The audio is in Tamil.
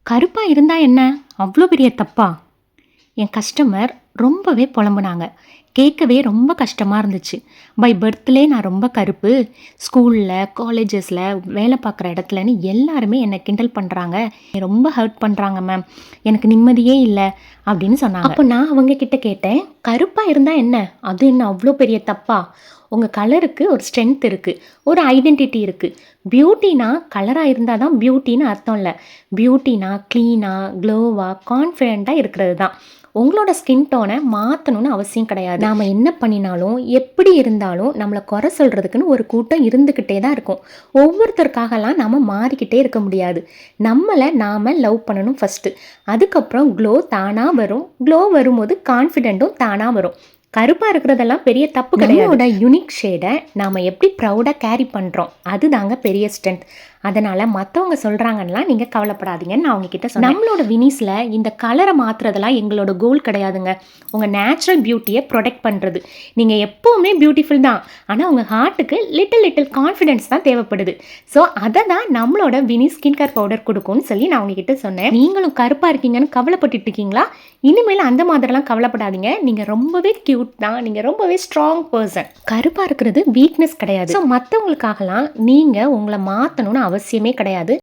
கருப்பாக இருந்தால் என்ன அவ்வளோ பெரிய தப்பா? என் கஸ்டமர் ரொம்பவே புலம்புனாங்க. கேட்கவே ரொம்ப கஷ்டமாக இருந்துச்சு. பை பர்த்லேயே நான் ரொம்ப கருப்பு, ஸ்கூலில் காலேஜஸில் வேலை பார்க்குற இடத்துலன்னு எல்லாருமே என்னை கிண்டல் பண்ணுறாங்க, ரொம்ப ஹர்ட் பண்ணுறாங்க மேம், எனக்கு நிம்மதியே இல்லை அப்படின்னு சொன்னாங்க. அப்போ நான் அவங்க கிட்ட கேட்டேன், கருப்பாக இருந்தால் என்ன, அது என்ன அவ்வளோ பெரிய தப்பா? உங்கள் கலருக்கு ஒரு ஸ்ட்ரென்த் இருக்குது, ஒரு ஐடென்டிட்டி இருக்குது. பியூட்டினா கலராக இருந்தால் தான் பியூட்டின்னு அர்த்தம் இல்லை. பியூட்டினா க்ளீனாக, க்ளோவாக, கான்ஃபிடெண்ட்டாக இருக்கிறது தான். உங்களோட ஸ்கின் டோனை மாற்றணும்னு அவசியம் கிடையாது. நாம் என்ன பண்ணினாலும் எப்படி இருந்தாலும் நம்மளை குறை சொல்கிறதுக்குன்னு ஒரு கூட்டம் இருந்துக்கிட்டே தான் இருக்கும். ஒவ்வொருத்தருக்காகலாம் நாம் மாறிக்கிட்டே இருக்க முடியாது. நம்மளை நாம் லவ் பண்ணணும் ஃபஸ்ட்டு. அதுக்கப்புறம் க்ளோ தானாக வரும். க்ளோ வரும்போது கான்ஃபிடென்ட்டும் தானாக வரும். கருப்பாக இருக்கிறதெல்லாம் பெரிய தப்பு கிடையாது. நம்மளோட யூனிக் ஷேடை நாம் எப்படி ப்ரௌடாக கேரி பண்ணுறோம், அதுதாங்க பெரிய ஸ்ட்ரென்த். அதனால் மற்றவங்க சொல்கிறாங்கன்னா நீங்கள் கவலைப்படாதீங்கன்னு நான் அவங்கக்கிட்ட சொன்னேன். நம்மளோட வினிஸில் இந்த கலரை மாற்றுறதெல்லாம் எங்களோட கோல் கிடையாதுங்க. உங்கள் நேச்சுரல் பியூட்டியை ப்ரொடெக்ட் பண்ணுறது. நீங்கள் எப்போவுமே பியூட்டிஃபுல் தான், ஆனால் உங்கள் ஹார்ட்டுக்கு லிட்டில் கான்ஃபிடென்ஸ் தான் தேவைப்படுது. ஸோ அதை தான் நம்மளோட வினிஸ் ஸ்கின் கேர் பவுடர் கொடுக்கும்னு சொல்லி நான் அவங்கக்கிட்ட சொன்னேன். நீங்களும் கருப்பாக இருக்கீங்கன்னு கவலைப்பட்டுட்டு இருக்கீங்களா? இனிமேல் அந்த மாதிரிலாம் கவலைப்படாதீங்க. நீங்கள் ரொம்பவே க்யூட் தான், நீங்கள் ரொம்பவே ஸ்ட்ராங் பர்சன். கருப்பாக இருக்கிறது வீக்னஸ் கிடையாது. ஸோ மற்றவங்களுக்காகலாம் நீங்கள் உங்களை மாற்றணும்னு அவசியமே கிடையாது.